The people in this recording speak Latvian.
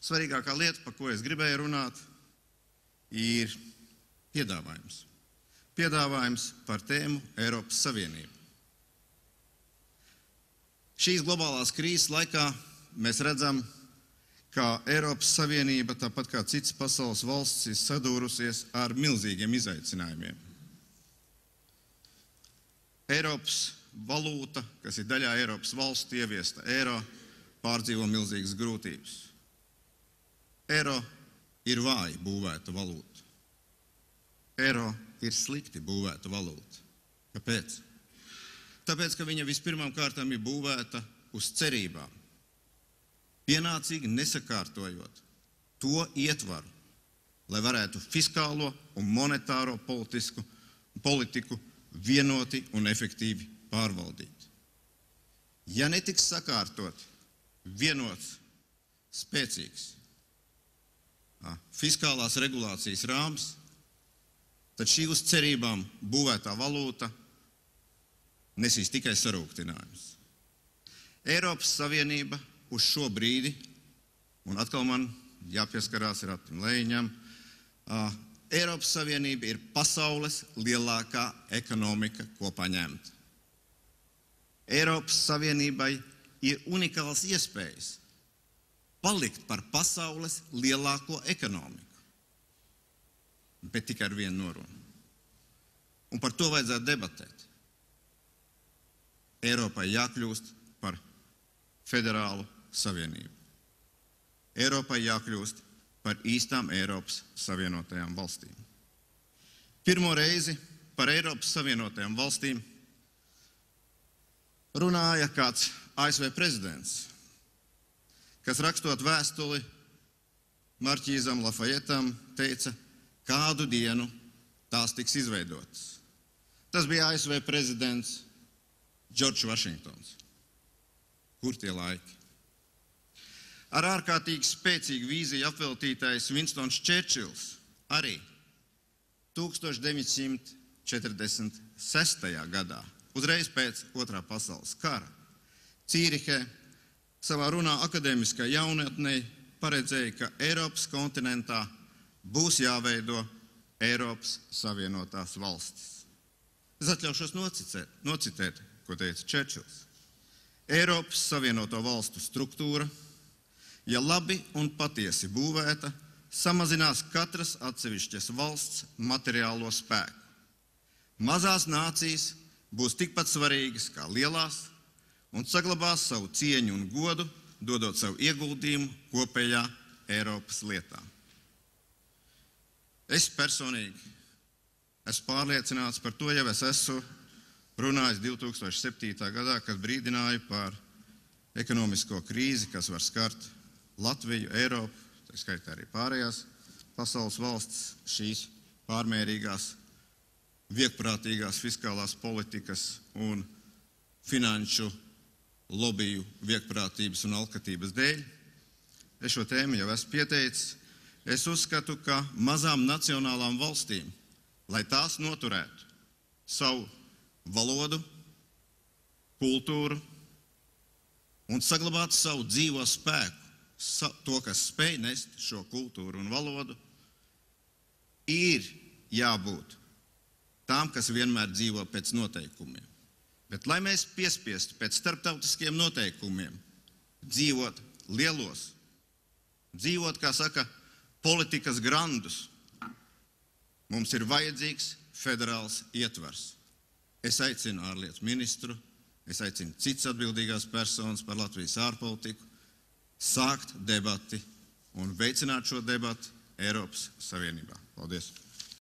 svarīgākā lieta, par ko es gribēju runāt, ir piedāvājums. Piedāvājums par tēmu Eiropas Savienība. Šīs globālās krīzes laikā mēs redzam, ka Eiropas Savienība, tāpat kā citas pasaules valstis, ir sadūrusies ar milzīgiem izaicinājumiem. Eiropas valūta, kas ir daļā Eiropas valstu ieviesta eiro, pārdzīvo milzīgas grūtības. Eiro ir vāji būvēta valūta. Eiro ir slikti būvēta valūta. Kāpēc? Tāpēc, ka viņa vispirmām kārtām ir būvēta uz cerībām, pienācīgi nesakārtojot to ietvaru, lai varētu fiskālo un monetāro politiku vienoti un efektīvi pārvaldīt. Ja netiks sakārtot vienots, spēcīgs fiskālās regulācijas rāms, tad šī uz cerībām būvētā valūta nesīs tikai sarūktinājumus. Eiropas Savienība uz šo brīdi, un atkal man jāpieskarās ir Artim Lejiņam, Eiropas Savienība ir pasaules lielākā ekonomika kopā ņemta. Eiropas Savienībai ir unikāls iespējas palikt par pasaules lielāko ekonomiku, bet tikai ar vienu norunu. Un par to vajadzētu debatēt. Eiropai jākļūst par federālu savienību. Eiropai jākļūst par īstām Eiropas Savienotajām valstīm. Pirmo reizi par Eiropas Savienotajām valstīm runāja kāds ASV prezidents, kas rakstot vēstuli Marķīzam Lafayetam teica, kādu dienu tās tiks izveidotas. Tas bija ASV prezidents Džordžs Vašingtons. Kur tie laiki? Ar ārkārtīgi spēcīgu vīziju apveltītais Winstons Čērčils arī 1946. gadā, uzreiz pēc Otrā pasaules kara, Cīrihē savā runā akadēmiskā jaunatnē paredzēja, ka Eiropas kontinentā būs jāveido Eiropas Savienotās valstis. Es atļaušos nocitēt, ko teica Čērčils. Eiropas Savienoto valstu struktūra, ja labi un patiesi būvēta, samazinās katras atsevišķas valsts materiālo spēku. Mazās nācijas būs tikpat svarīgas kā lielās un saglabās savu cieņu un godu, dodot savu ieguldījumu kopējā Eiropas lietā. Es personīgi esmu pārliecināts par to, jau es esmu runājis 2007. gadā, kad brīdināju par ekonomisko krīzi, kas var skart Latviju, Eiropu, tā skaitā arī pārējās pasaules valstis, šīs pārmērīgās, viegprātīgās fiskālās politikas un finanšu lobiju viegprātības un alkatības dēļ. Es šo tēmu jau esmu pieteicis. Es uzskatu, ka mazām nacionālām valstīm, lai tās noturētu savu valodu, kultūru un saglabātu savu dzīvo spēku, to, kas spēj nest šo kultūru un valodu, ir jābūt tām, kas vienmēr dzīvo pēc noteikumiem. Bet, lai mēs piespiestu pēc starptautiskiem noteikumiem dzīvot lielos, dzīvot, kā saka, politikas grandus, mums ir vajadzīgs federāls ietvars. Es aicinu ārlietu ministru, es aicinu citas atbildīgās personas par Latvijas ārpolitiku, sākt debati un veicināt šo debati Eiropas Savienībā. Paldies!